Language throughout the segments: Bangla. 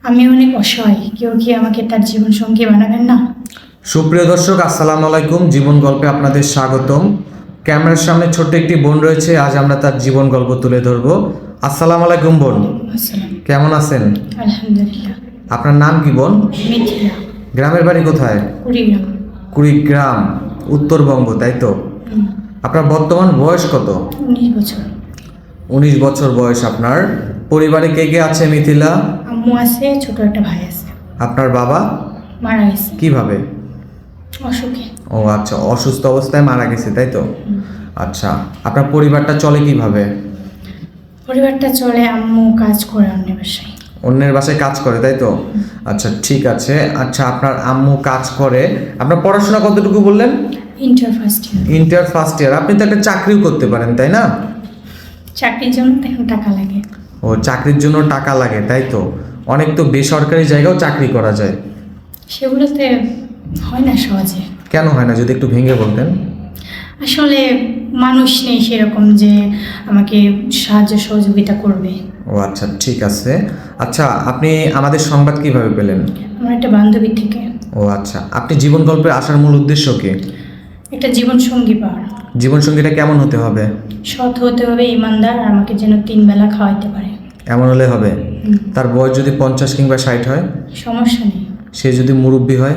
আমি অনেক অসহায়, কেউ কি আমাকে তার জীবন সঙ্গী বানাবেন না? সুপ্রিয় দর্শক, আসসালামু আলাইকুম। জীবন গল্পে আপনাদের স্বাগতম। ক্যামেরার সামনে ছোট্ট একটি বোন রয়েছে, আজ আমরা তার জীবন গল্প তুলে ধরবো। আসসালামু আলাইকুম বোন, আসসালাম। কেমন আছেন? আলহামদুলিল্লাহ। আপনার নাম কি বোন? মিথিলা। গ্রামের বাড়ি কোথায়? কুড়িগ্রাম। কুড়িগ্রাম, উত্তরবঙ্গ, তাই তো? আপনার বর্তমান বয়স কত? 19 বছর। 19 বছর বয়স আপনার। পরিবারে কে কে আছে মিথিলা? আম্মু আছে, ছোট একটা ভাই আছে। আপনার বাবা মারা গেছে কিভাবে? অসুখে। ও আচ্ছা, অসুস্থ অবস্থায় মারা গেছে, তাই তো? আচ্ছা, আপনার পরিবারটা চলে কিভাবে? পরিবারটা চলে, আম্মু কাজ করে অন্যের বাসায়। অন্যের বাসায় কাজ করে, তাই তো? আচ্ছা, ঠিক আছে। আচ্ছা, আপনার আম্মু কাজ করে। আপনার পড়াশোনা কতটুকু বললেন? Inter first year. Inter first year. আপনি তো একটা চাকরিও করতে পারেন, তাই না? চাকরির জন্য তো এখন টাকা লাগে। ও, চাকরির জন্য টাকা লাগে, তাই তো? অনেক তো বেসরকারি জায়গাও চাকরি করা যায়। সেগুলোতে হয় না সহজে। কেন হয় না, যদি একটু ভেঙে বলতেন? আসলে মানুষ নেই সেরকম যে আমাকে সাহায্য সহযোগিতা করবে। ও আচ্ছা, ঠিক আছে। আচ্ছা, আপনি আমাদের সংবাদ কিভাবে পেলেন? আমার একটা বান্ধবী থেকে। ও আচ্ছা, আপনি জীবন গল্পে আসার মূল উদ্দেশ্য কি? একটা জীবন সঙ্গী পাওয়ার। জীবনসঙ্গীটা কেমন হতে হবে? সৎ হতে হবে, ইমানদার, আর আমাকে যেন 3 বেলা খাওয়াইতে পারে। এমন হলে হবে? তার বয়স যদি 50 কিংবা 60 হয়? সমস্যা নেই, সে যদি মুরব্বী হয়?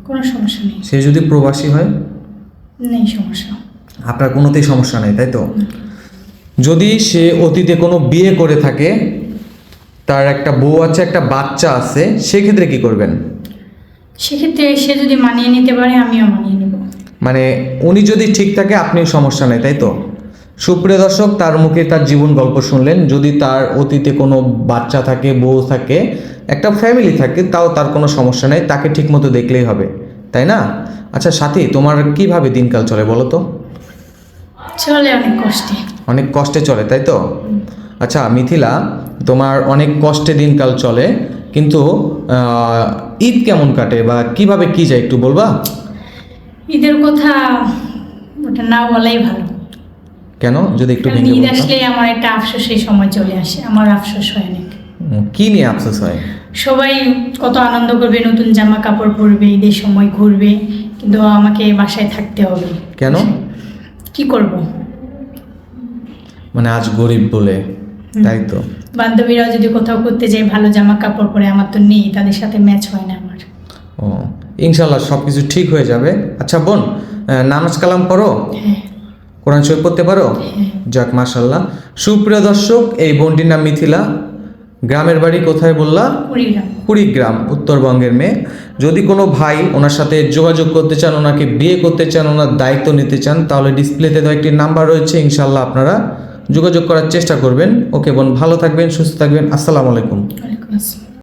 কোনো সমস্যা নেই। সে যদি প্রবাসী হয়? নেই সমস্যা। আপনার কোনোতেই সমস্যা নেই, তাই তো? যদি সে অতীতে কোনো বিয়ে করে থাকে, তার একটা বউ আছে, একটা বাচ্চা আছে, সেক্ষেত্রে কি করবেন? সেক্ষেত্রে সে যদি মানিয়ে নিতে পারে, আমিও মানিয়ে নেব। মানে উনি যদি ঠিক থাকে, আপনিও সমস্যা নেই, তাই তো? সুপ্রিয় দর্শক, তার মুখে তার জীবন গল্প শুনলেন। যদি তার অতীতে কোনো বাচ্চা থাকে, বউ থাকে, একটা ফ্যামিলি থাকে, তাও তার কোনো সমস্যা নেই, তাকে ঠিকমতো দেখলেই হবে, তাই না? আচ্ছা সাথী, তোমার কিভাবে দিনকাল চলে বলো তো? চলে অনেক কষ্টে। অনেক কষ্টে চলে, তাই তো? আচ্ছা মিথিলা, তোমার অনেক কষ্টে দিনকাল চলে, কিন্তু ঈদ কেমন কাটে বা কিভাবে কি যায় একটু বলবা? ঈদের কথা ওটা না বলাই ভালো। কেন, যদি একটু কারণ ভেঙে ঈদ বলতো? আসলে আমার একটা আফসোসের সময় চলে আসে, আমার আফসোস হয় অনেক। কি নিয়ে আফসোস হয়? সবাই কত আনন্দ করবে, নতুন জামা কাপড় পরবে, ঈদের সময় ঘুরবে, কিন্তু আমাকে বাসায় থাকতে হবে। কেন? কি করব? মানে আজ গরিব বলে, তাই তো? বান্ধবীরাও যদি কোথাও করতে যায় ভালো জামা কাপড় পরে, আমার তো নেই, তাদের সাথে ম্যাচ হয় না আমার। ও, ইনশাল্লাহ সব কিছু ঠিক হয়ে যাবে। আচ্ছা বোন, নামাজ কালাম পড়ো? হ্যাঁ। কোরআন শরীফ পড়তে পারো? যাক, মাশাল্লাহ। সুপ্রিয় দর্শক, এই বোনটির নাম মিথিলা। গ্রামের বাড়ি কোথায় বললা? কুড়িগ্রাম। কুড়িগ্রাম, উত্তরবঙ্গের মেয়ে। যদি কোনো ভাই ওনার সাথে যোগাযোগ করতে চান, ওনাকে বিয়ে করতে চান, ওনার দায়িত্ব নিতে চান, তাহলে ডিসপ্লেতে তো একটি নাম্বার রয়েছে, ইনশাল্লাহ আপনারা যোগাযোগ করার চেষ্টা করবেন। ওকে বোন, ভালো থাকবেন, সুস্থ থাকবেন। আসসালামু আলাইকুম। ওয়ালাইকুম আসসালাম।